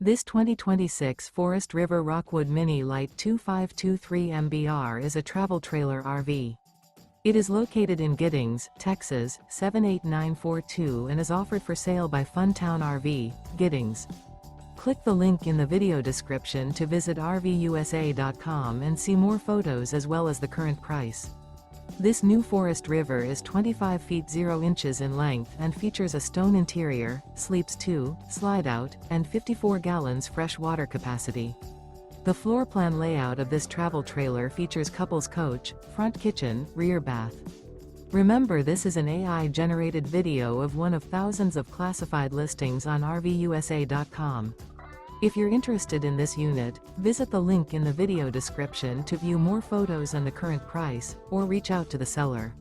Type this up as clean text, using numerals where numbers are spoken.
This 2026 Forest River Rockwood Mini Lite 2523 MBR is a travel trailer RV. It is located in Giddings, Texas, 78942 and is offered for sale by Funtown RV, Giddings. Click the link in the video description to visit RVUSA.com and see more photos as well as the current price. This new Forest River is 25 feet 0 inches in length and features a stone interior, sleeps 2, Slideout, and 54 gallons fresh water capacity. The floor plan layout of this travel trailer features couples coach, front kitchen, rear bath. Remember, this is an AI-generated video of one of thousands of classified listings on RVUSA.com. If you're interested in this unit, visit the link in the video description to view more photos and the current price, or reach out to the seller.